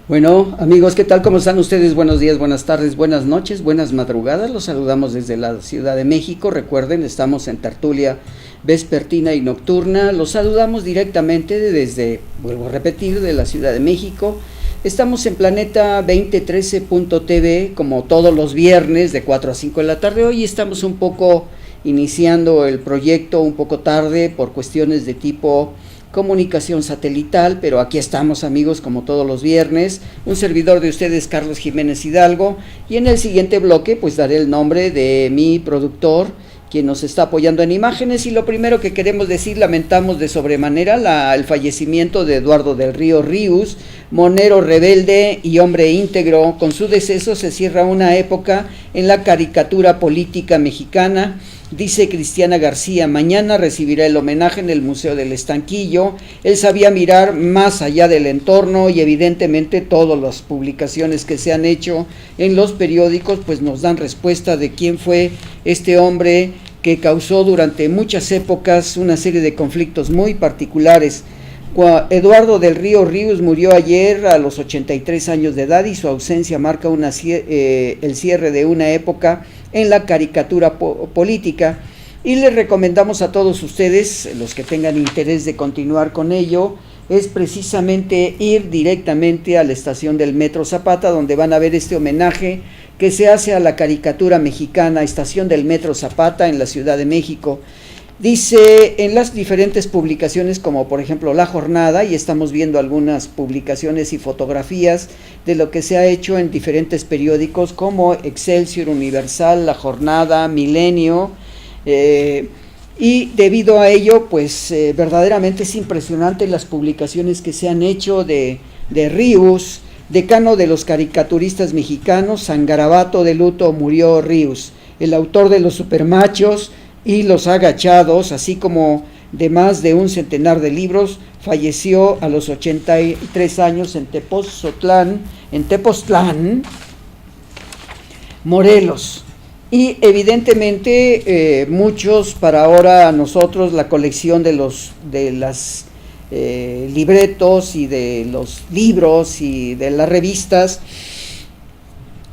Bueno, amigos, ¿qué tal? ¿Cómo están ustedes? Buenos días, buenas tardes, buenas noches, buenas madrugadas. Los saludamos desde la Ciudad de México. Recuerden, estamos en tertulia vespertina y nocturna. Los saludamos directamente desde, vuelvo a repetir, de la Ciudad de México. Estamos en Planeta 2013.tv como todos los viernes de 4 a 5 de la tarde. Hoy estamos un poco iniciando el proyecto un poco tarde por cuestiones de tipo comunicación satelital, pero aquí estamos, amigos, como todos los viernes. Un servidor de ustedes, Carlos Jiménez Hidalgo, y en el siguiente bloque pues daré el nombre de mi productor, quien nos está apoyando en imágenes. Y lo primero que queremos decir: lamentamos de sobremanera el fallecimiento de Eduardo del Río Ríos, monero rebelde y hombre íntegro. Con su deceso se cierra una época en la caricatura política mexicana. Dice Cristiana García: mañana recibirá el homenaje en el Museo del Estanquillo. Él sabía mirar más allá del entorno, y evidentemente todas las publicaciones que se han hecho en los periódicos pues nos dan respuesta de quién fue este hombre que causó durante muchas épocas una serie de conflictos muy particulares. Eduardo del Río Ríos murió ayer a los 83 años de edad, y su ausencia marca el cierre de una época en la caricatura política. Y les recomendamos a todos ustedes, los que tengan interés de continuar con ello, es precisamente ir directamente a la estación del Metro Zapata, donde van a ver este homenaje que se hace a la caricatura mexicana, estación del Metro Zapata en la Ciudad de México. Dice en las diferentes publicaciones, como por ejemplo La Jornada, y estamos viendo algunas publicaciones y fotografías de lo que se ha hecho en diferentes periódicos como Excelsior, Universal, La Jornada, Milenio, y debido a ello pues verdaderamente es impresionante las publicaciones que se han hecho de Ríos, decano de los caricaturistas mexicanos. San Garabato de luto murió Ríos, el autor de Los Supermachos y Los Agachados, así como de más de un centenar de libros. Falleció a los 83 años en Tepoztlán, Morelos. Y evidentemente muchos, para ahora nosotros, la colección de las libretos y de los libros y de las revistas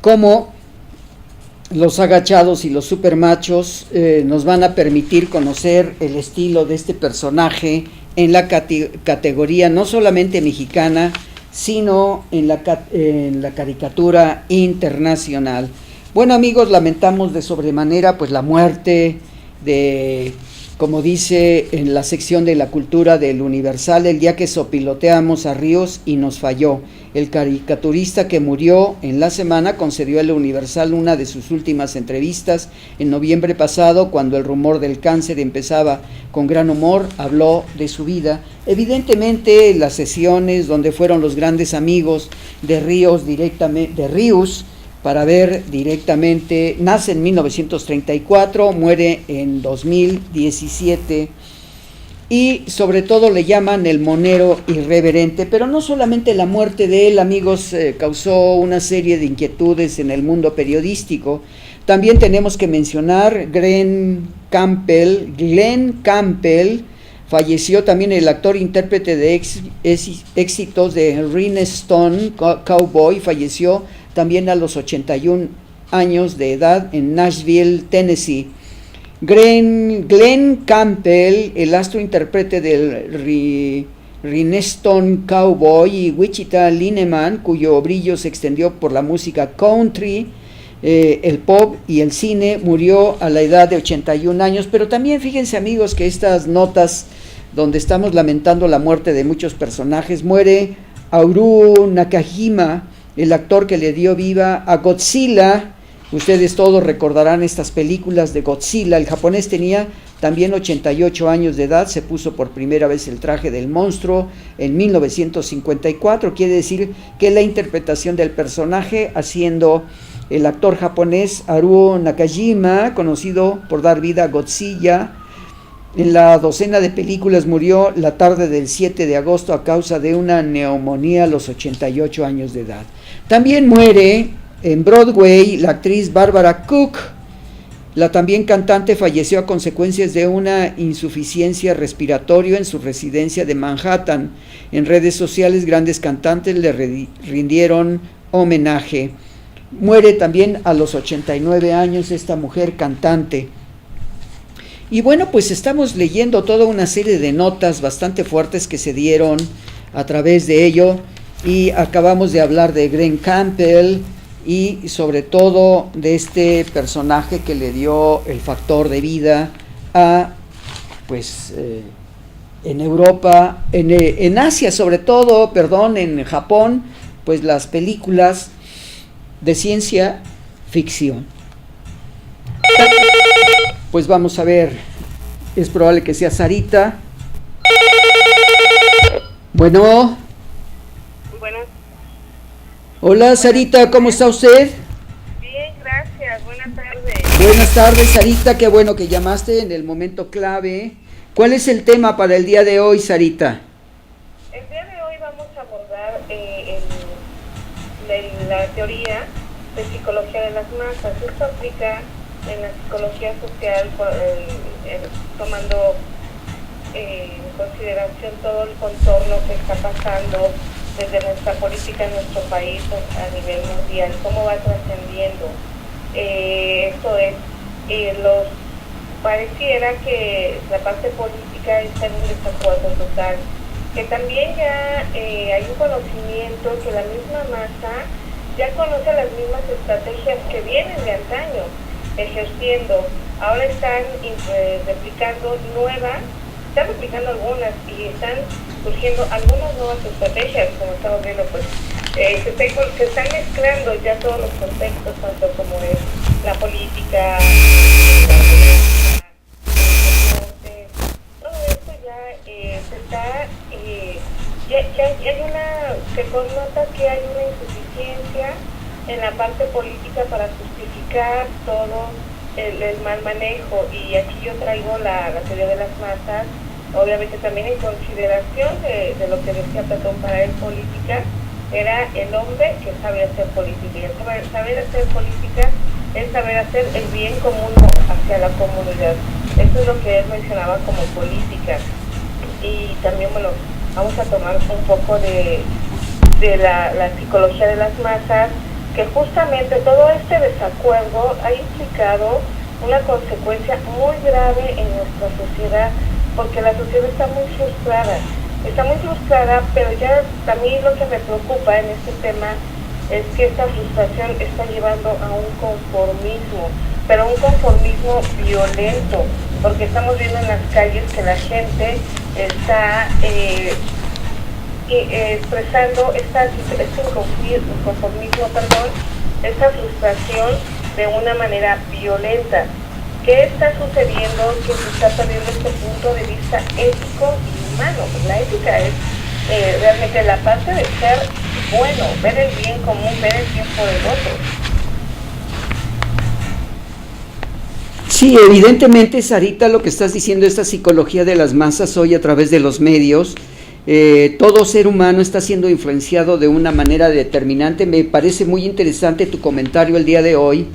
como Los Agachados y Los Supermachos nos van a permitir conocer el estilo de este personaje en la categoría no solamente mexicana, sino en la caricatura internacional. Bueno, amigos, lamentamos de sobremanera pues la muerte de, como dice en la sección de la cultura del Universal, el día que sopiloteamos a Ríos y nos falló. El caricaturista que murió en la semana concedió al Universal una de sus últimas entrevistas en noviembre pasado, cuando el rumor del cáncer empezaba. Con gran humor habló de su vida. Evidentemente las sesiones donde fueron los grandes amigos de Ríos para ver directamente, nace en 1934, muere en 2017, y sobre todo le llaman el monero irreverente. Pero no solamente la muerte de él, amigos, causó una serie de inquietudes en el mundo periodístico. También tenemos que mencionar Glenn Campbell, falleció también el actor intérprete de éxitos de Ring Stone Cowboy, falleció también a los 81 años de edad en Nashville, Tennessee. Glenn Campbell, el astro intérprete del Ring Cowboy, y Wichita Lineman, cuyo brillo se extendió por la música country, el pop y el cine, murió a la edad de 81 años. Pero también fíjense, amigos, que estas notas donde estamos lamentando la muerte de muchos personajes, muere Haruo Nakajima, el actor que le dio vida a Godzilla. Ustedes todos recordarán estas películas de Godzilla. El japonés tenía también 88 años de edad, se puso por primera vez el traje del monstruo en 1954, quiere decir que la interpretación del personaje, haciendo el actor japonés Haruo Nakajima, conocido por dar vida a Godzilla. En la docena de películas murió la tarde del 7 de agosto a causa de una neumonía a los 88 años de edad. También muere en Broadway la actriz Barbara Cook, La también cantante falleció a consecuencias de una insuficiencia respiratoria en su residencia de Manhattan. En redes sociales, grandes cantantes le rindieron homenaje. Muere también a los 89 años esta mujer cantante. Y bueno, pues estamos leyendo toda una serie de notas bastante fuertes que se dieron a través de ello, y acabamos de hablar de Glen Campbell y sobre todo de este personaje que le dio el factor de vida a, pues, en Europa, en Asia sobre todo, en Japón, pues las películas de ciencia ficción. Pues vamos a ver, es probable que sea Sarita. Bueno. Buenas. Hola Sarita, ¿cómo está usted? Bien, gracias, buenas tardes. Buenas tardes Sarita, qué bueno que llamaste en el momento clave. ¿Cuál es el tema para el día de hoy, Sarita? El día de hoy vamos a abordar la teoría de psicología de las masas. Esto aplica en la psicología social, tomando en consideración todo el contorno que está pasando desde nuestra política en nuestro país a nivel mundial, cómo va trascendiendo. Esto es, pareciera que la parte política está en un desacuerdo total, que también ya hay un conocimiento que la misma masa ya conoce las mismas estrategias que vienen de antaño ejerciendo. Ahora están replicando algunas y están surgiendo algunas nuevas estrategias, como estamos viendo, pues se están mezclando ya todos los contextos, tanto como es la política, todo esto ya se está, ya hay se connota que hay una insuficiencia en la parte política para justificar todo el mal manejo, y aquí yo traigo la teoría de las masas, obviamente también en consideración de lo que decía Platón. Para él política era el hombre que sabe hacer política, y el saber hacer política es saber hacer el bien común hacia la comunidad. Eso es lo que él mencionaba como política. Y también, bueno, vamos a tomar un poco de la psicología de las masas, que justamente todo este desacuerdo ha implicado una consecuencia muy grave en nuestra sociedad, porque la sociedad está muy frustrada, pero ya también lo que me preocupa en este tema es que esta frustración está llevando a un conformismo, pero un conformismo violento, porque estamos viendo en las calles que la gente está expresando este inconformismo, esta frustración de una manera violenta. ¿Qué está sucediendo? Que se está perdiendo este punto de vista ético y humano. La ética es realmente la parte de ser bueno, ver el bien común, ver el bien por el otro. Sí, evidentemente, Sarita, lo que estás diciendo, esta psicología de las masas hoy a través de los medios, todo ser humano está siendo influenciado de una manera determinante. Me parece muy interesante tu comentario el día de hoy,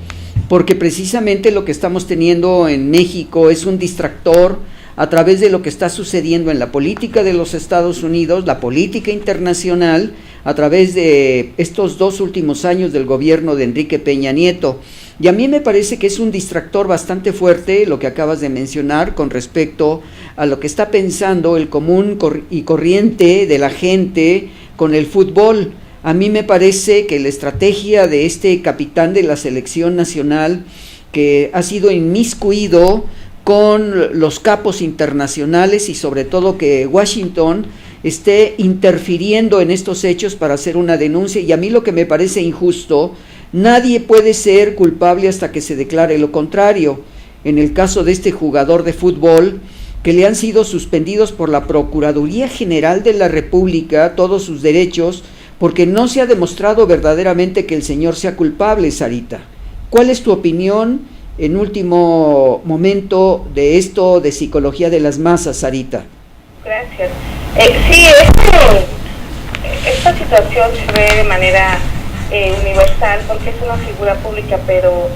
porque precisamente lo que estamos teniendo en México es un distractor a través de lo que está sucediendo en la política de los Estados Unidos, la política internacional, a través de estos 2 últimos años del gobierno de Enrique Peña Nieto. Y a mí me parece que es un distractor bastante fuerte lo que acabas de mencionar con respecto a lo que está pensando el común y corriente de la gente con el fútbol. A mí me parece que la estrategia de este capitán de la selección nacional, que ha sido inmiscuido con los capos internacionales, y sobre todo que Washington esté interfiriendo en estos hechos para hacer una denuncia, y a mí lo que me parece injusto, nadie puede ser culpable hasta que se declare lo contrario. En el caso de este jugador de fútbol, que le han sido suspendidos por la Procuraduría General de la República todos sus derechos, porque no se ha demostrado verdaderamente que el señor sea culpable, Sarita. ¿Cuál es tu opinión en último momento de esto de psicología de las masas, Sarita? Gracias. Sí, esta situación se ve de manera universal porque es una figura pública, pero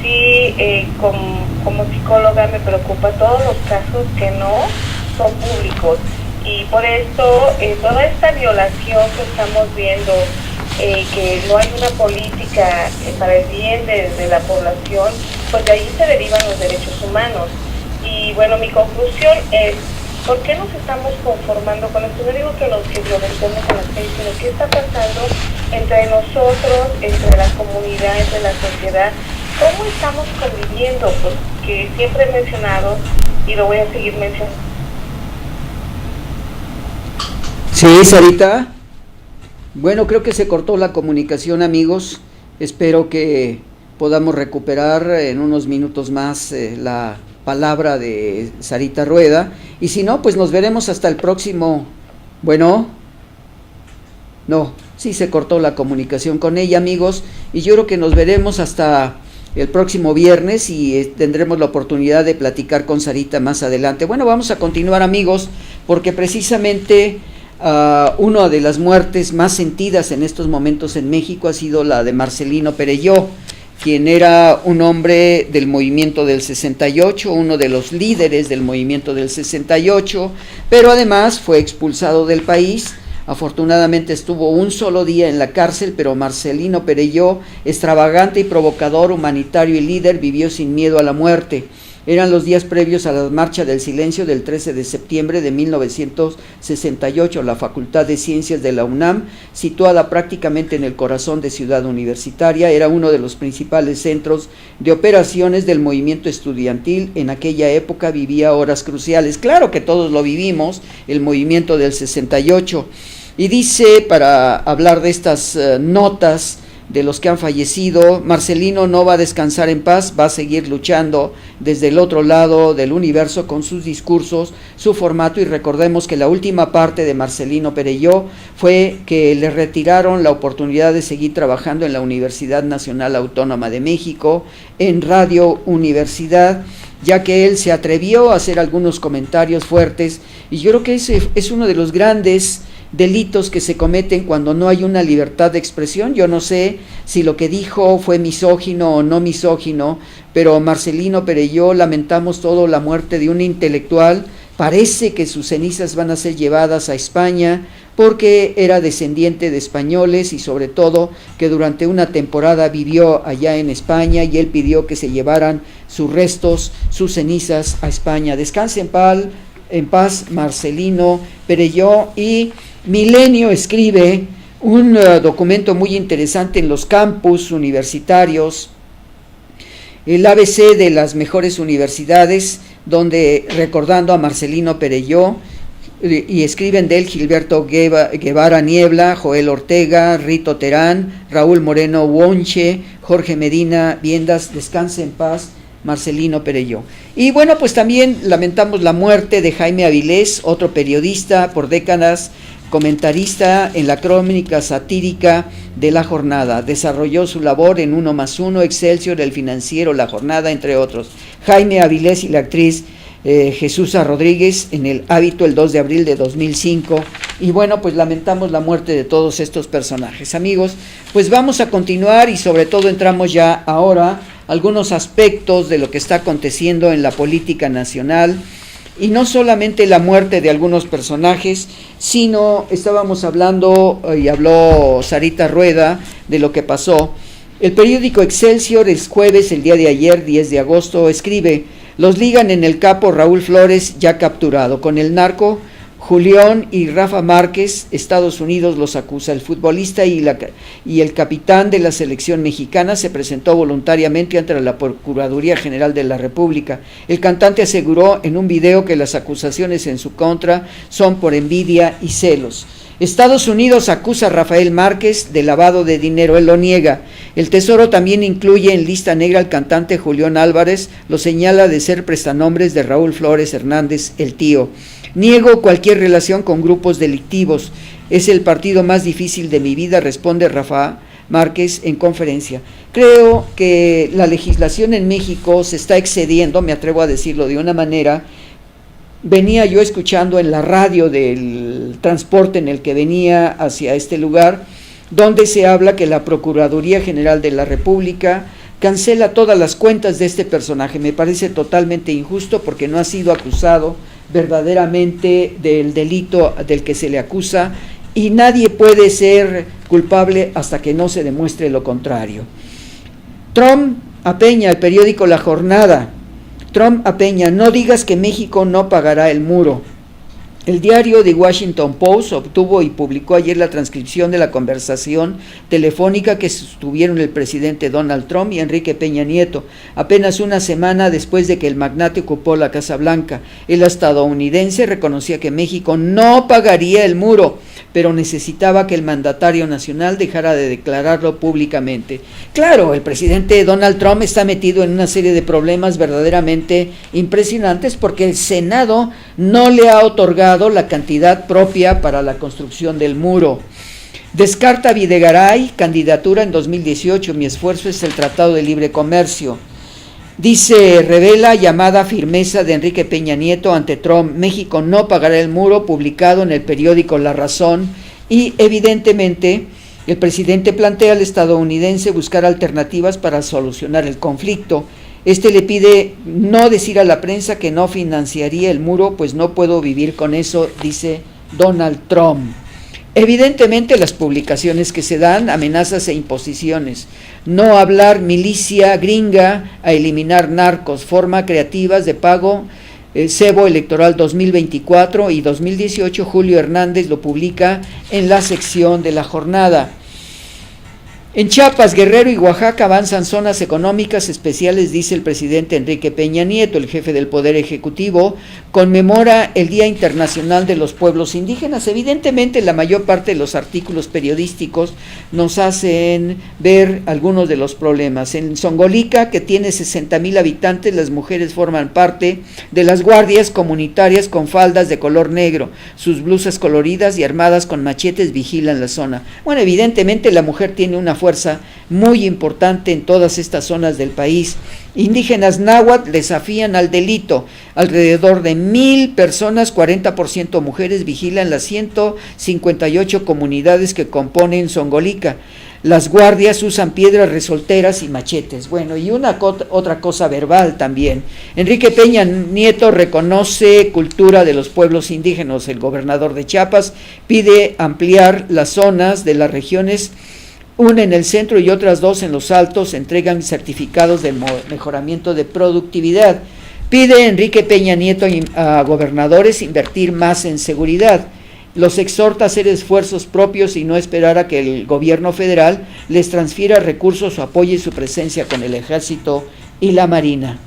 sí, como psicóloga me preocupa todos los casos que no son públicos, y por esto toda esta violación que estamos viendo, que no hay una política para el bien de la población, pues de ahí se derivan los derechos humanos. Y bueno, mi conclusión es, ¿por qué nos estamos conformando con esto? No digo que nos violentemos en las calles, sino qué está pasando entre nosotros, entre la comunidad, entre la sociedad. ¿Cómo estamos conviviendo? Porque siempre he mencionado, y lo voy a seguir mencionando. Sí, Sarita. Bueno, creo que se cortó la comunicación, amigos. Espero que podamos recuperar en unos minutos más la palabra de Sarita Rueda. Y si no, pues nos veremos hasta el próximo. Bueno, no, sí se cortó la comunicación con ella, amigos. Y yo creo que nos veremos hasta el próximo viernes y tendremos la oportunidad de platicar con Sarita más adelante. Bueno, vamos a continuar, amigos, porque precisamente una de las muertes más sentidas en estos momentos en México ha sido la de Marcelino Perelló, quien era un hombre del movimiento del 68, uno de los líderes del movimiento del 68, pero además fue expulsado del país. Afortunadamente estuvo un solo día en la cárcel, pero Marcelino Perelló, extravagante y provocador, humanitario y líder, vivió sin miedo a la muerte. Eran los días previos a la Marcha del Silencio del 13 de septiembre de 1968. La Facultad de Ciencias de la UNAM, situada prácticamente en el corazón de Ciudad Universitaria, era uno de los principales centros de operaciones del movimiento estudiantil. En aquella época vivía horas cruciales. Claro que todos lo vivimos, el movimiento del 68. Y dice, para hablar de estas notas de los que han fallecido, Marcelino no va a descansar en paz, va a seguir luchando desde el otro lado del universo con sus discursos, su formato, y recordemos que la última parte de Marcelino Perelló fue que le retiraron la oportunidad de seguir trabajando en la Universidad Nacional Autónoma de México, en Radio Universidad, ya que él se atrevió a hacer algunos comentarios fuertes, y yo creo que ese es uno de los grandes delitos que se cometen cuando no hay una libertad de expresión. Yo no sé si lo que dijo fue misógino o no misógino, pero Marcelino Perelló, lamentamos todo la muerte de un intelectual. Parece que sus cenizas van a ser llevadas a España porque era descendiente de españoles y sobre todo que durante una temporada vivió allá en España y él pidió que se llevaran sus restos, sus cenizas a España. Descanse en paz Marcelino Perelló. Y Milenio escribe un documento muy interesante en los campus universitarios, el ABC de las mejores universidades, donde recordando a Marcelino Perelló, y escriben de él Gilberto Guevara Niebla, Joel Ortega, Rito Terán, Raúl Moreno Wonche, Jorge Medina Viendas. Descanse en paz Marcelino Perelló. Y bueno, pues también lamentamos la muerte de Jaime Avilés, otro periodista por décadas, comentarista en la crónica satírica de La Jornada. Desarrolló su labor en 1+1, Excelsior, El Financiero, La Jornada, entre otros. Jaime Avilés y la actriz Jesusa Rodríguez en El Hábito, el 2 de abril de 2005. Y bueno, pues lamentamos la muerte de todos estos personajes. Amigos, pues vamos a continuar y sobre todo entramos ya ahora algunos aspectos de lo que está aconteciendo en la política nacional. Y no solamente la muerte de algunos personajes, sino estábamos hablando, y habló Sarita Rueda, de lo que pasó. El periódico Excelsior, el jueves, el día de ayer, 10 de agosto, escribe: los ligan en el capo Raúl Flores, ya capturado. Con el narco, Julián y Rafa Márquez, Estados Unidos los acusa. El futbolista y el capitán de la selección mexicana se presentó voluntariamente ante la Procuraduría General de la República. El cantante aseguró en un video que las acusaciones en su contra son por envidia y celos. Estados Unidos acusa a Rafael Márquez de lavado de dinero, él lo niega. El Tesoro también incluye en lista negra al cantante Julián Álvarez, lo señala de ser prestanombres de Raúl Flores Hernández, el tío. Niego cualquier relación con grupos delictivos, es el partido más difícil de mi vida, responde Rafa Márquez en conferencia. Creo que la legislación en México se está excediendo, me atrevo a decirlo de una manera. Venía yo escuchando en la radio del transporte en el que venía hacia este lugar, donde se habla que la Procuraduría General de la República cancela todas las cuentas de este personaje. Me parece totalmente injusto porque no ha sido acusado verdaderamente del delito del que se le acusa y nadie puede ser culpable hasta que no se demuestre lo contrario. Trump a Peña, el periódico La Jornada. Trump a Peña, no digas que México no pagará el muro. El diario The Washington Post obtuvo y publicó ayer la transcripción de la conversación telefónica que sostuvieron el presidente Donald Trump y Enrique Peña Nieto, apenas una semana después de que el magnate ocupó la Casa Blanca. El estadounidense reconocía que México no pagaría el muro, pero necesitaba que el mandatario nacional dejara de declararlo públicamente. Claro, el presidente Donald Trump está metido en una serie de problemas verdaderamente impresionantes porque el Senado no le ha otorgado la cantidad propia para la construcción del muro. Descarta Videgaray candidatura en 2018. Mi esfuerzo es el Tratado de Libre Comercio. Dice, revela llamada firmeza de Enrique Peña Nieto ante Trump. México no pagará el muro, publicado en el periódico La Razón. Y evidentemente el presidente plantea al estadounidense buscar alternativas para solucionar el conflicto. Este le pide no decir a la prensa que no financiaría el muro, pues no puedo vivir con eso, dice Donald Trump. Evidentemente las publicaciones que se dan, amenazas e imposiciones. No hablar milicia gringa, a eliminar narcos, forma creativas de pago, cebo electoral 2024 y 2018, Julio Hernández lo publica en la sección de La Jornada. En Chiapas, Guerrero y Oaxaca avanzan zonas económicas especiales, dice el presidente Enrique Peña Nieto. El jefe del Poder Ejecutivo conmemora el Día Internacional de los Pueblos Indígenas. Evidentemente, la mayor parte de los artículos periodísticos nos hacen ver algunos de los problemas. En Zongolica, que tiene 60,000 habitantes, las mujeres forman parte de las guardias comunitarias con faldas de color negro. Sus blusas coloridas y armadas con machetes vigilan la zona. Bueno, evidentemente la mujer tiene una fuerza muy importante en todas estas zonas del país. Indígenas náhuatl desafían al delito. Alrededor de 1,000 personas, 40% mujeres, vigilan las 158 comunidades que componen Zongolica. Las guardias usan piedras resolteras y machetes. Bueno, y otra cosa verbal también. Enrique Peña Nieto reconoce cultura de los pueblos indígenas. El gobernador de Chiapas pide ampliar las zonas de las regiones, una en el centro y otras 2 en los altos, entregan certificados de mejoramiento de productividad. Pide Enrique Peña Nieto a gobernadores invertir más en seguridad. Los exhorta a hacer esfuerzos propios y no esperar a que el gobierno federal les transfiera recursos o apoye su presencia con el ejército y la marina.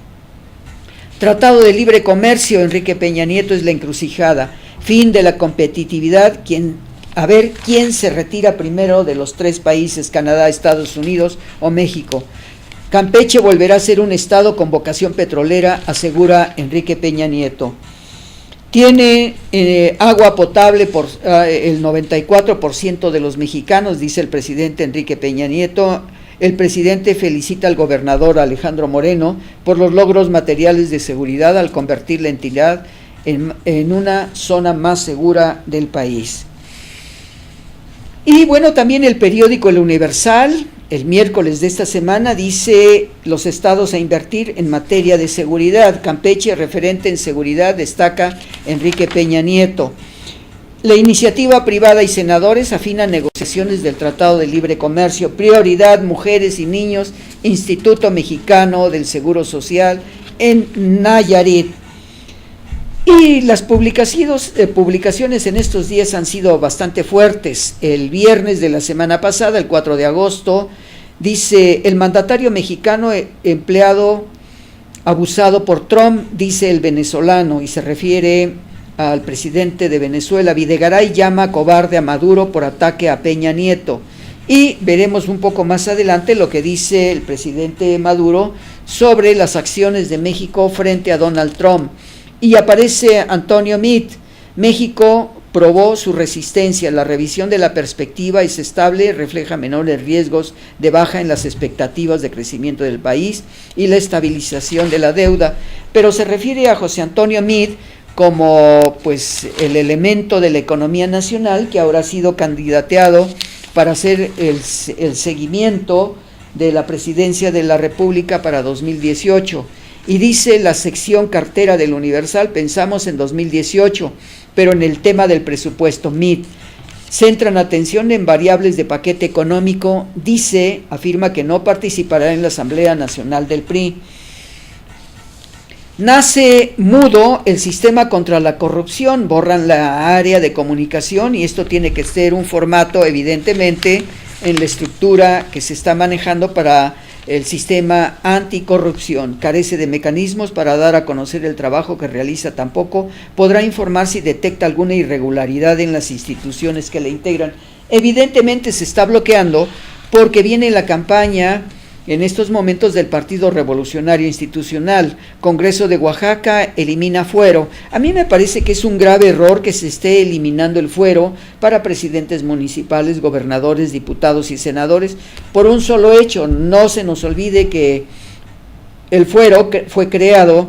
Tratado de Libre Comercio, Enrique Peña Nieto es la encrucijada. Fin de la competitividad, a ver quién se retira primero de los 3 países, Canadá, Estados Unidos o México. Campeche volverá a ser un estado con vocación petrolera, asegura Enrique Peña Nieto. Tiene agua potable por el 94% de los mexicanos, dice el presidente Enrique Peña Nieto. El presidente felicita al gobernador Alejandro Moreno por los logros materiales de seguridad al convertir la entidad en una zona más segura del país. Y bueno, también el periódico El Universal, el miércoles de esta semana, dice los estados a invertir en materia de seguridad. Campeche, referente en seguridad, destaca Enrique Peña Nieto. La iniciativa privada y senadores afinan negociaciones del Tratado de Libre Comercio. Prioridad, mujeres y niños, Instituto Mexicano del Seguro Social en Nayarit. Y las publicaciones en estos días han sido bastante fuertes. El viernes de la semana pasada, el 4 de agosto, dice el mandatario mexicano empleado abusado por Trump, dice el venezolano, y se refiere al presidente de Venezuela. Videgaray llama cobarde a Maduro por ataque a Peña Nieto. Y veremos un poco más adelante lo que dice el presidente Maduro sobre las acciones de México frente a Donald Trump. Y aparece Antonio Meade. México probó su resistencia. La revisión de la perspectiva es estable, refleja menores riesgos de baja en las expectativas de crecimiento del país y la estabilización de la deuda. Pero se refiere a José Antonio Meade como pues el elemento de la economía nacional que ahora ha sido candidateado para hacer el seguimiento de la Presidencia de la República para 2018. Y dice la sección cartera del Universal, pensamos en 2018, pero en el tema del presupuesto MIT. Centran atención en variables de paquete económico, afirma que no participará en la Asamblea Nacional del PRI. Nace mudo el sistema contra la corrupción, borran la área de comunicación y esto tiene que ser un formato evidentemente en la estructura que se está manejando para el sistema anticorrupción. Carece de mecanismos para dar a conocer el trabajo que realiza, tampoco podrá informar si detecta alguna irregularidad en las instituciones que le integran. Evidentemente se está bloqueando porque viene la campaña en estos momentos del Partido Revolucionario Institucional. Congreso de Oaxaca elimina fuero. A mí me parece que es un grave error que se esté eliminando el fuero para presidentes municipales, gobernadores, diputados y senadores por un solo hecho. No se nos olvide que el fuero fue creado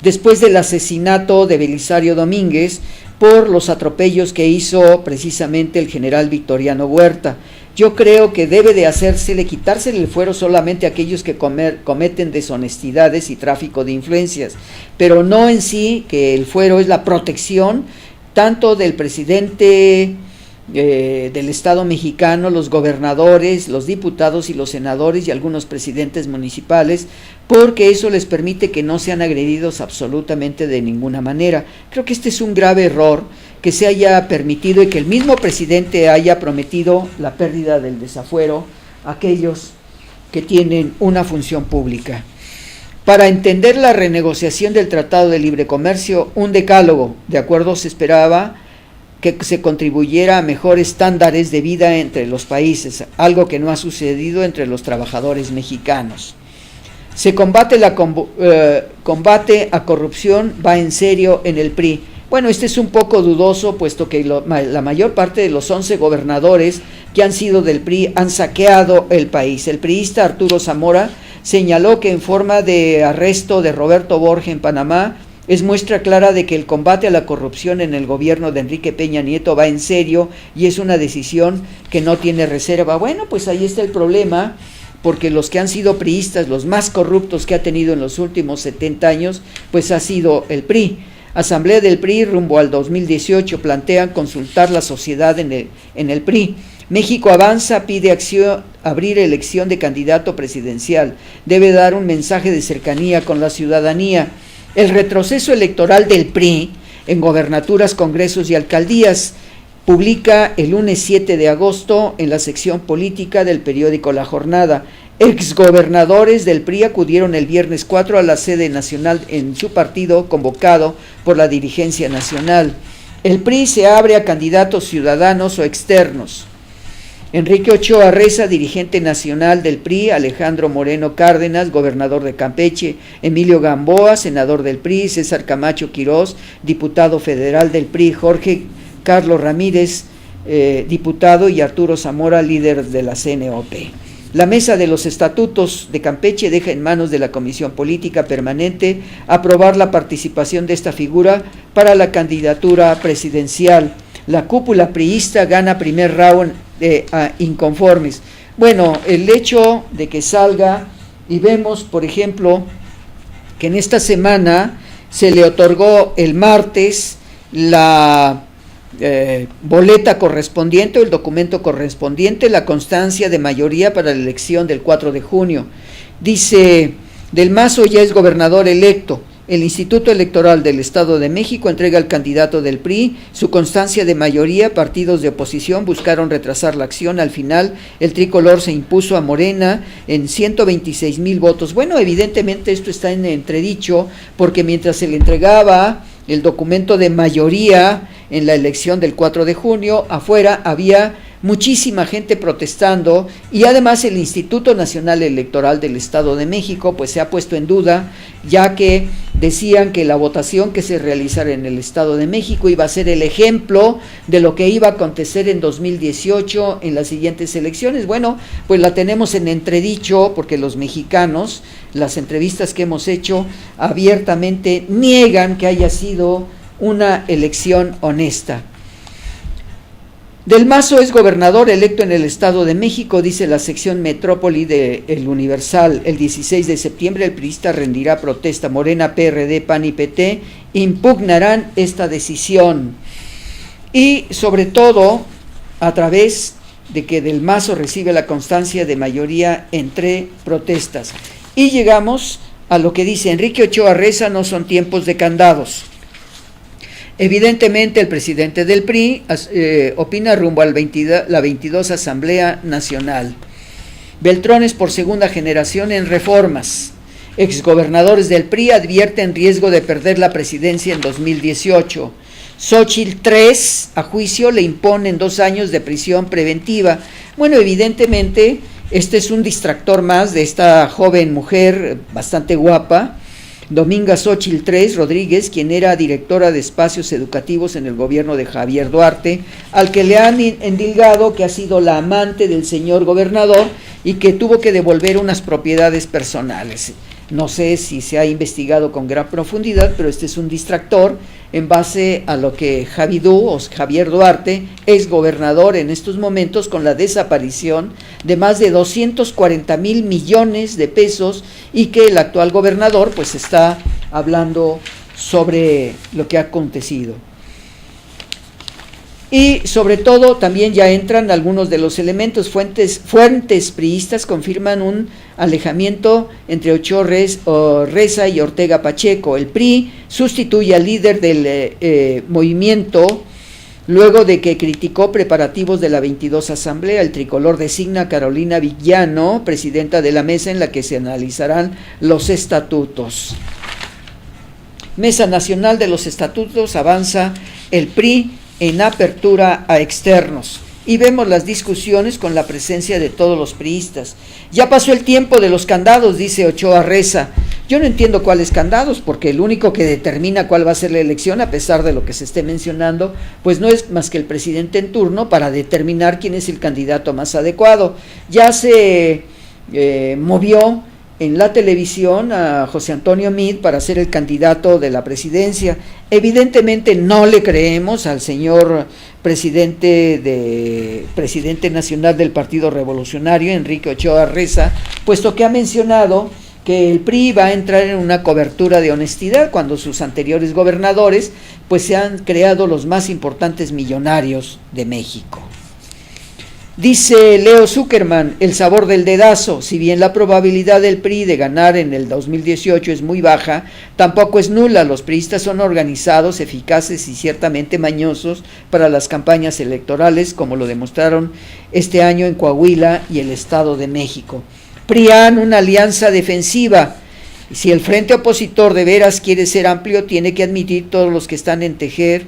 después del asesinato de Belisario Domínguez por los atropellos que hizo precisamente el general Victoriano Huerta. Yo creo que debe de quitársele el fuero solamente a aquellos que cometen deshonestidades y tráfico de influencias, pero no en sí que el fuero es la protección tanto del presidente del Estado mexicano, los gobernadores, los diputados y los senadores y algunos presidentes municipales, porque eso les permite que no sean agredidos absolutamente de ninguna manera. Creo que este es un grave error que se haya permitido y que el mismo presidente haya prometido la pérdida del desafuero a aquellos que tienen una función pública. Para entender la renegociación del Tratado de Libre Comercio, un decálogo, de acuerdo se esperaba que se contribuyera a mejores estándares de vida entre los países, algo que no ha sucedido entre los trabajadores mexicanos. Se combate a corrupción, va en serio en el PRI. Bueno, este es un poco dudoso, puesto que la mayor parte de los 11 gobernadores que han sido del PRI han saqueado el país. El priista Arturo Zamora señaló que en forma de arresto de Roberto Borges en Panamá es muestra clara de que el combate a la corrupción en el gobierno de Enrique Peña Nieto va en serio y es una decisión que no tiene reserva. Bueno, pues ahí está el problema, porque los que han sido priistas, los más corruptos que ha tenido en los últimos 70 años, pues ha sido el PRI. Asamblea del PRI rumbo al 2018 plantean consultar la sociedad en el PRI. México Avanza pide abrir elección de candidato presidencial. Debe dar un mensaje de cercanía con la ciudadanía. El retroceso electoral del PRI en gobernaturas, congresos y alcaldías, publica el lunes 7 de agosto en la sección política del periódico La Jornada. Exgobernadores del PRI acudieron el viernes 4 a la sede nacional en su partido, convocado por la dirigencia nacional. El PRI se abre a candidatos ciudadanos o externos. Enrique Ochoa Reza, dirigente nacional del PRI, Alejandro Moreno Cárdenas, gobernador de Campeche, Emilio Gamboa, senador del PRI, César Camacho Quirós, diputado federal del PRI, Jorge Carlos Ramírez, diputado, y Arturo Zamora, líder de la CNOP. La Mesa de los Estatutos de Campeche deja en manos de la Comisión Política Permanente aprobar la participación de esta figura para la candidatura presidencial. La cúpula priista gana primer round a inconformes. Bueno, el hecho de que salga y vemos, por ejemplo, que en esta semana se le otorgó el martes la boleta correspondiente o el documento correspondiente, la constancia de mayoría para la elección del 4 de junio. Dice, Del Mazo ya es gobernador electo. El Instituto Electoral del Estado de México entrega al candidato del PRI su constancia de mayoría. Partidos de oposición buscaron retrasar la acción. Al final, el tricolor se impuso a Morena en 126,000 votos. Bueno, evidentemente esto está en entredicho, porque mientras se le entregaba el documento de mayoría en la elección del 4 de junio, afuera había muchísima gente protestando, y además el Instituto Nacional Electoral del Estado de México pues se ha puesto en duda, ya que decían que la votación que se realizara en el Estado de México iba a ser el ejemplo de lo que iba a acontecer en 2018 en las siguientes elecciones. Bueno, pues la tenemos en entredicho, porque los mexicanos, las entrevistas que hemos hecho, abiertamente niegan que haya sido una elección honesta. Del Mazo es gobernador electo en el Estado de México, dice la sección Metrópoli de El Universal. El 16 de septiembre el priista rendirá protesta. Morena, PRD, PAN y PT impugnarán esta decisión. Y sobre todo, a través de que Del Mazo recibe la constancia de mayoría entre protestas. Y llegamos a lo que dice Enrique Ochoa Reza: no son tiempos de candados. Evidentemente el presidente del PRI opina rumbo a la 22 Asamblea Nacional. Beltrones por segunda generación en reformas. Exgobernadores del PRI advierten riesgo de perder la presidencia en 2018. Xóchitl 3, a juicio, le imponen 2 años de prisión preventiva. Bueno, evidentemente este es un distractor más de esta joven mujer bastante guapa, Dominga Xóchitl 3 Rodríguez, quien era directora de espacios educativos en el gobierno de Javier Duarte, al que le han endilgado que ha sido la amante del señor gobernador y que tuvo que devolver unas propiedades personales. No sé si se ha investigado con gran profundidad, pero este es un distractor en base a lo que Javier Duarte, es gobernador en estos momentos, con la desaparición de más de 240,000 millones de pesos, y que el actual gobernador pues está hablando sobre lo que ha acontecido. Y sobre todo también ya entran algunos de los elementos. Fuentes priistas confirman un alejamiento entre Ochoa Reza y Ortega Pacheco. El PRI sustituye al líder del movimiento luego de que criticó preparativos de la 22 Asamblea. El tricolor designa a Carolina Villano presidenta de la mesa, en la que se analizarán los estatutos. Mesa Nacional de los Estatutos, avanza el PRI en apertura a externos. Y vemos las discusiones con la presencia de todos los priistas. Ya pasó el tiempo de los candados, dice Ochoa Reza. Yo no entiendo cuáles candados, porque el único que determina cuál va a ser la elección, a pesar de lo que se esté mencionando, pues no es más que el presidente en turno para determinar quién es el candidato más adecuado. Ya se movió en la televisión a José Antonio Meade para ser el candidato de la presidencia. Evidentemente no le creemos al señor presidente nacional del Partido Revolucionario, Enrique Ochoa Reza, puesto que ha mencionado que el PRI va a entrar en una cobertura de honestidad cuando sus anteriores gobernadores pues se han creado los más importantes millonarios de México. Dice Leo Zuckerman: el sabor del dedazo. Si bien la probabilidad del PRI de ganar en el 2018 es muy baja, tampoco es nula. Los priistas son organizados, eficaces y ciertamente mañosos para las campañas electorales, como lo demostraron este año en Coahuila y el Estado de México. PRIAN, una alianza defensiva. Si el frente opositor de veras quiere ser amplio, tiene que admitir todos los que están en tejer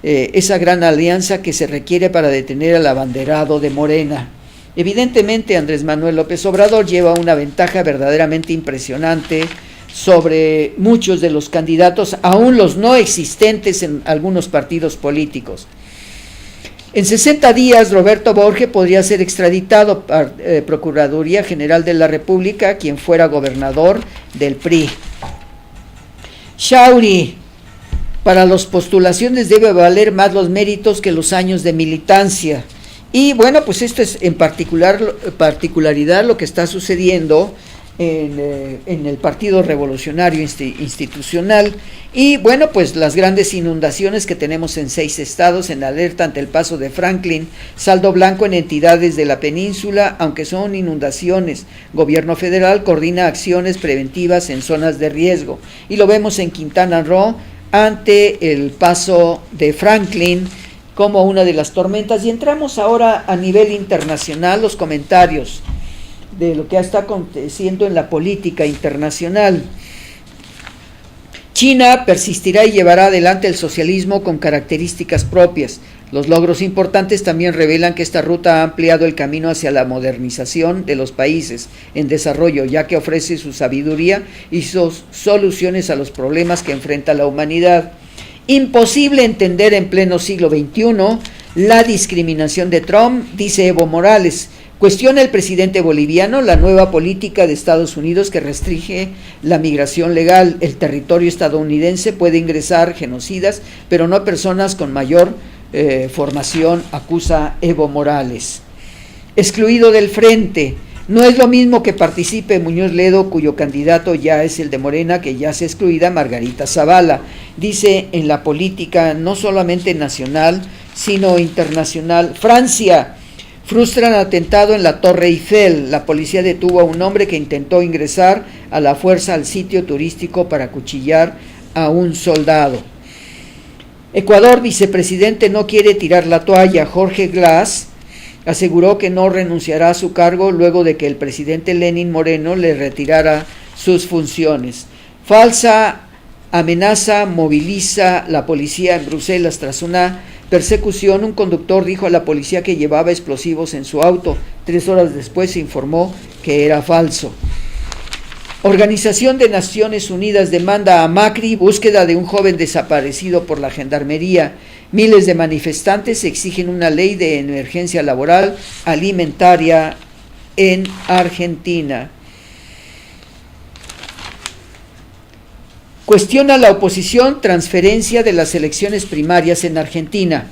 esa gran alianza que se requiere para detener al abanderado de Morena. Evidentemente Andrés Manuel López Obrador lleva una ventaja verdaderamente impresionante sobre muchos de los candidatos, aún los no existentes en algunos partidos políticos. En 60 días Roberto Borge podría ser extraditado a Procuraduría General de la República, quien fuera gobernador del PRI. Shauri: para las postulaciones debe valer más los méritos que los años de militancia. Y bueno, pues esto es en particularidad lo que está sucediendo en el Partido Revolucionario Institucional. Y bueno, pues las grandes inundaciones que tenemos en 6 estados en alerta ante el paso de Franklin, saldo blanco en entidades de la península, aunque son inundaciones. Gobierno federal coordina acciones preventivas en zonas de riesgo. Y lo vemos en Quintana Roo, ante el paso de Franklin como una de las tormentas. Y entramos ahora a nivel internacional, los comentarios de lo que está aconteciendo en la política internacional. China persistirá y llevará adelante el socialismo con características propias. Los logros importantes también revelan que esta ruta ha ampliado el camino hacia la modernización de los países en desarrollo, ya que ofrece su sabiduría y sus soluciones a los problemas que enfrenta la humanidad. Imposible entender en pleno siglo XXI la discriminación de Trump, dice Evo Morales. Cuestiona el presidente boliviano la nueva política de Estados Unidos que restringe la migración legal. El territorio estadounidense puede ingresar genocidas, pero no personas con mayor formación, acusa Evo Morales. Excluido del frente. No es lo mismo que participe Muñoz Ledo, cuyo candidato ya es el de Morena, que ya se excluida Margarita Zavala. Dice en la política no solamente nacional, sino internacional. Francia. Frustran atentado en la Torre Eiffel. La policía detuvo a un hombre que intentó ingresar a la fuerza al sitio turístico para acuchillar a un soldado. Ecuador, vicepresidente no quiere tirar la toalla. Jorge Glass aseguró que no renunciará a su cargo luego de que el presidente Lenín Moreno le retirara sus funciones. Falsa amenaza moviliza la policía en Bruselas tras una persecución. Un conductor dijo a la policía que llevaba explosivos en su auto. 3 horas después se informó que era falso. Organización de Naciones Unidas demanda a Macri búsqueda de un joven desaparecido por la Gendarmería. Miles de manifestantes exigen una ley de emergencia laboral alimentaria en Argentina. Cuestiona la oposición transferencia de las elecciones primarias en Argentina.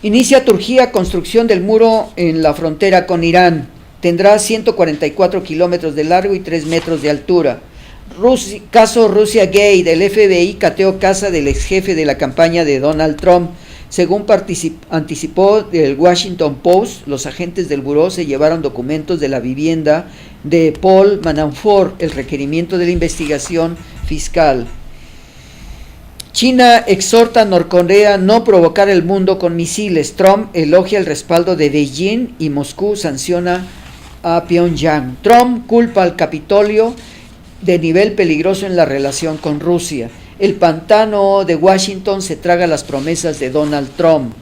Inicia Turquía construcción del muro en la frontera con Irán. Tendrá 144 kilómetros de largo y 3 metros de altura. Caso Rusia Gate, del FBI cateó casa del ex jefe de la campaña de Donald Trump. Según anticipó el Washington Post, los agentes del buró se llevaron documentos de la vivienda de Paul Manafort, el requerimiento de la investigación fiscal. China exhorta a Norcorea a no provocar el mundo con misiles. Trump elogia el respaldo de Beijing y Moscú sanciona a Pyongyang. Trump culpa al Capitolio de nivel peligroso en la relación con Rusia. El pantano de Washington se traga las promesas de Donald Trump.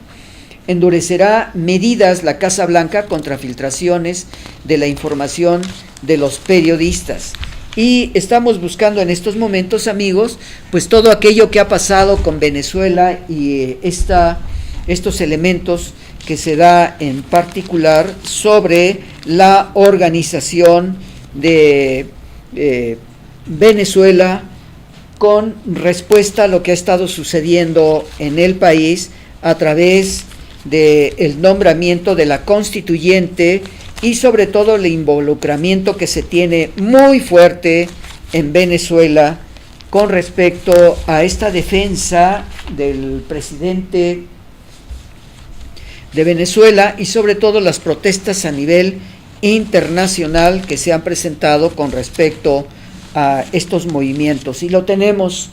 Endurecerá medidas la Casa Blanca contra filtraciones de la información de los periodistas. Y estamos buscando en estos momentos, amigos, pues todo aquello que ha pasado con Venezuela y estos elementos que se da en particular sobre la organización de Venezuela con respuesta a lo que ha estado sucediendo en el país a través del nombramiento de la constituyente y sobre todo el involucramiento que se tiene muy fuerte en Venezuela con respecto a esta defensa del presidente de Venezuela y sobre todo las protestas a nivel internacional que se han presentado con respecto a estos movimientos. Y lo tenemos,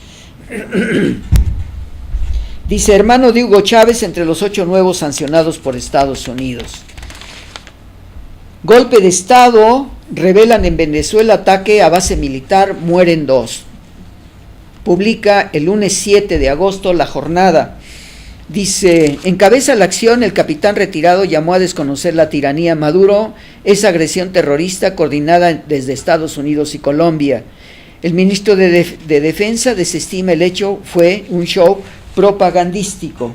dice, hermano de Hugo Chávez entre los 8 nuevos sancionados por Estados Unidos. Golpe de Estado, revelan en Venezuela ataque a base militar, mueren 2. Publica el lunes 7 de agosto La Jornada. Dice, encabeza la acción el capitán retirado llamó a desconocer la tiranía. Maduro es agresión terrorista coordinada desde Estados Unidos y Colombia. El ministro de Defensa desestima el hecho fue un show propagandístico.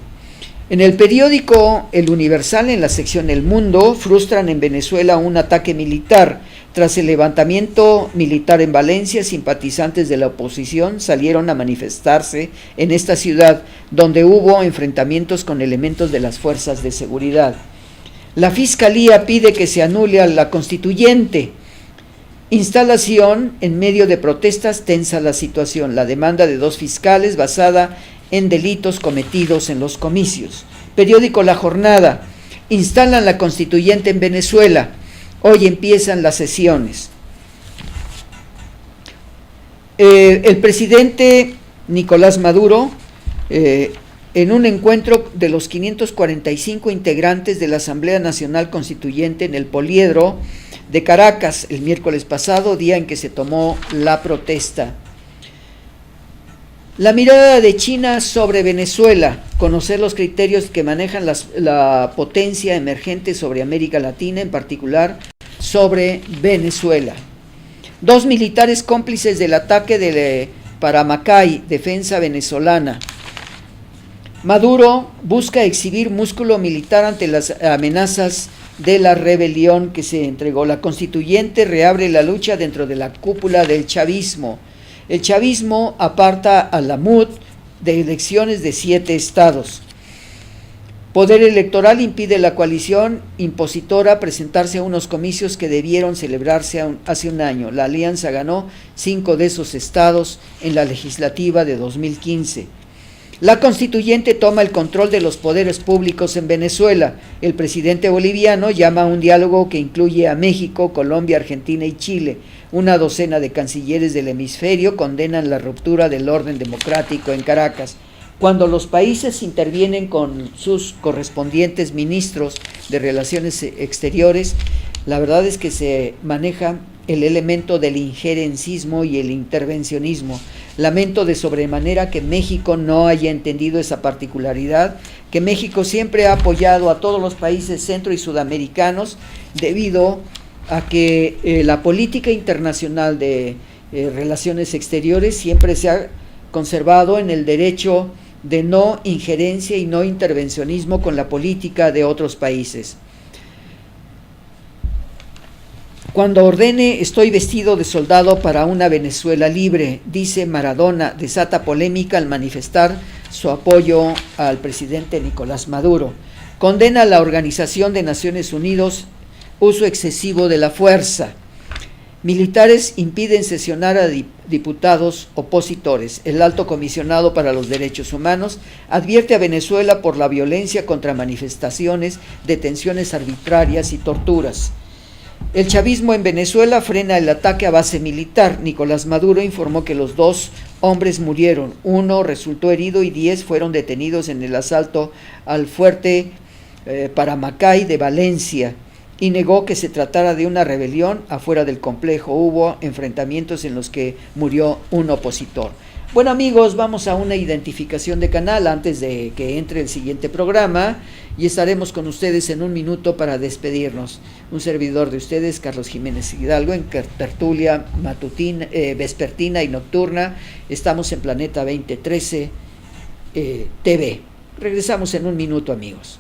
En el periódico El Universal, en la sección El Mundo, frustran en Venezuela un ataque militar. Tras el levantamiento militar en Valencia, simpatizantes de la oposición salieron a manifestarse en esta ciudad, donde hubo enfrentamientos con elementos de las fuerzas de seguridad. La Fiscalía pide que se anule a la constituyente. Instalación en medio de protestas, tensa la situación. La demanda de 2 fiscales basada en delitos cometidos en los comicios. Periódico La Jornada. Instalan la constituyente en Venezuela. Hoy empiezan las sesiones. El presidente Nicolás Maduro, en un encuentro de los 545 integrantes de la Asamblea Nacional Constituyente en el Poliedro de Caracas, el miércoles pasado, día en que se tomó la protesta. La mirada de China sobre Venezuela, conocer los criterios que manejan la potencia emergente sobre América Latina, en particular sobre Venezuela. 2 militares cómplices del ataque de Paramacay, defensa venezolana. Maduro busca exhibir músculo militar ante las amenazas de la rebelión que se entregó. La constituyente reabre la lucha dentro de la cúpula del chavismo. El chavismo aparta a la MUD de elecciones de 7 estados. Poder Electoral impide a la coalición impositora presentarse a unos comicios que debieron celebrarse hace un año. La alianza ganó 5 de esos estados en la legislativa de 2015. La constituyente toma el control de los poderes públicos en Venezuela. El presidente boliviano llama a un diálogo que incluye a México, Colombia, Argentina y Chile. Una docena de cancilleres del hemisferio condenan la ruptura del orden democrático en Caracas. Cuando los países intervienen con sus correspondientes ministros de Relaciones Exteriores, la verdad es que se maneja el elemento del injerencismo y el intervencionismo. Lamento de sobremanera que México no haya entendido esa particularidad, que México siempre ha apoyado a todos los países centro y sudamericanos debido a que la política internacional de relaciones exteriores siempre se ha conservado en el derecho de no injerencia y no intervencionismo con la política de otros países. Cuando ordene, estoy vestido de soldado para una Venezuela libre, dice Maradona, desata polémica al manifestar su apoyo al presidente Nicolás Maduro. Condena a la Organización de Naciones Unidas uso excesivo de la fuerza. Militares impiden sesionar a diputados opositores. El alto comisionado para los derechos humanos advierte a Venezuela por la violencia contra manifestaciones, detenciones arbitrarias y torturas. El chavismo en Venezuela frena el ataque a base militar. Nicolás Maduro informó que los 2 hombres murieron, 1 resultó herido y 10 fueron detenidos en el asalto al fuerte Paramacay de Valencia, y negó que se tratara de una rebelión afuera del complejo. Hubo enfrentamientos en los que murió un opositor. Bueno, amigos, vamos a una identificación de canal antes de que entre el siguiente programa y estaremos con ustedes en un minuto para despedirnos. Un servidor de ustedes, Carlos Jiménez Hidalgo, en tertulia matutina, vespertina y nocturna. Estamos en Planeta 2013 TV. Regresamos en un minuto, amigos.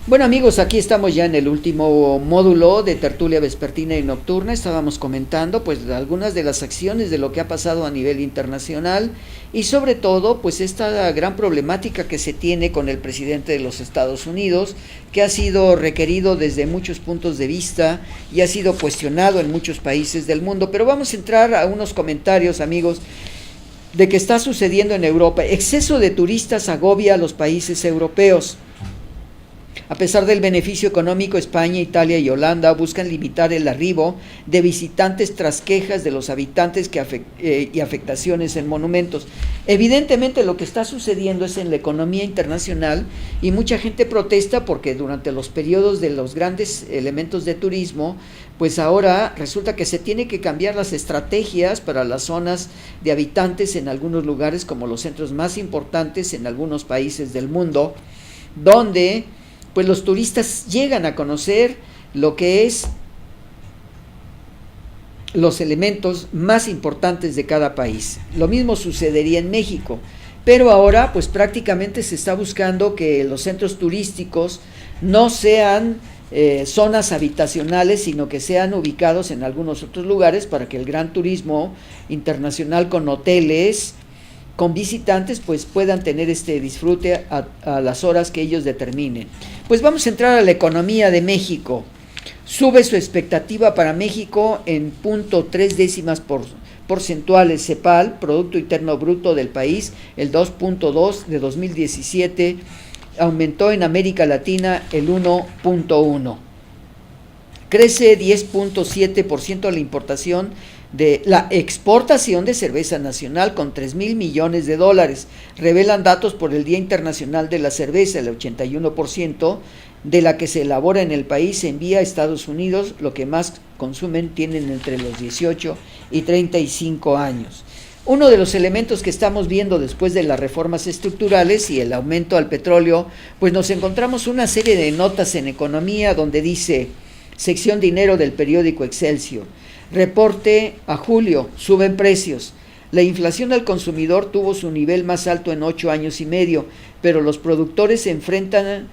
Bueno, amigos, aquí estamos ya en el último módulo de tertulia vespertina y nocturna. Estábamos comentando pues algunas de las acciones de lo que ha pasado a nivel internacional y sobre todo pues esta gran problemática que se tiene con el presidente de los Estados Unidos, que ha sido requerido desde muchos puntos de vista y ha sido cuestionado en muchos países del mundo. Pero vamos a entrar a unos comentarios, amigos, de qué está sucediendo en Europa. Exceso de turistas agobia a los países europeos. A pesar del beneficio económico, España, Italia y Holanda buscan limitar el arribo de visitantes tras quejas de los habitantes y afectaciones en monumentos. Evidentemente lo que está sucediendo es en la economía internacional y mucha gente protesta porque durante los periodos de los grandes elementos de turismo, pues ahora resulta que se tiene que cambiar las estrategias para las zonas de habitantes en algunos lugares como los centros más importantes en algunos países del mundo, donde pues los turistas llegan a conocer lo que es los elementos más importantes de cada país. Lo mismo sucedería en México, pero ahora pues prácticamente se está buscando que los centros turísticos no sean zonas habitacionales, sino que sean ubicados en algunos otros lugares para que el gran turismo internacional con hoteles con visitantes, pues puedan tener este disfrute a las horas que ellos determinen. Pues vamos a entrar a la economía de México. Sube su expectativa para México en 0.3 porcentuales CEPAL, Producto Interno Bruto del país, el 2.2 de 2017, aumentó en América Latina el 1.1. Crece 10.7% la importación de la exportación de cerveza nacional con 3,000 millones de dólares. Revelan datos por el Día Internacional de la Cerveza, el 81% de la que se elabora en el país se envía a Estados Unidos, lo que más consumen tienen entre los 18 y 35 años. Uno de los elementos que estamos viendo después de las reformas estructurales y el aumento al petróleo, pues nos encontramos una serie de notas en economía donde dice, sección dinero del periódico Excelsior, reporte a julio, suben precios. La inflación al consumidor tuvo su nivel más alto en 8 años y medio, pero los productores enfrentan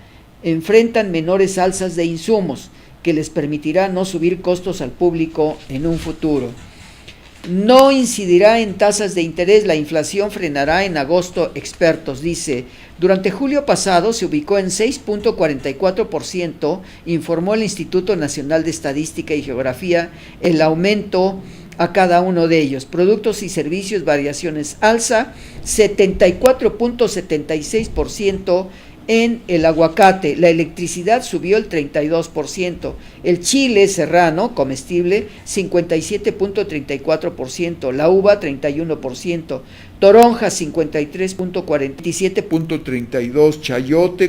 menores alzas de insumos que les permitirá no subir costos al público en un futuro. No incidirá en tasas de interés, la inflación frenará en agosto, expertos, dice. Durante julio pasado se ubicó en 6.44%, informó el Instituto Nacional de Estadística y Geografía, el aumento a cada uno de ellos. Productos y servicios, variaciones alza, 74.76%, en el aguacate, la electricidad subió el 32%, el chile serrano comestible 57.34%, la uva 31%, toronja 53.47.32%, chayote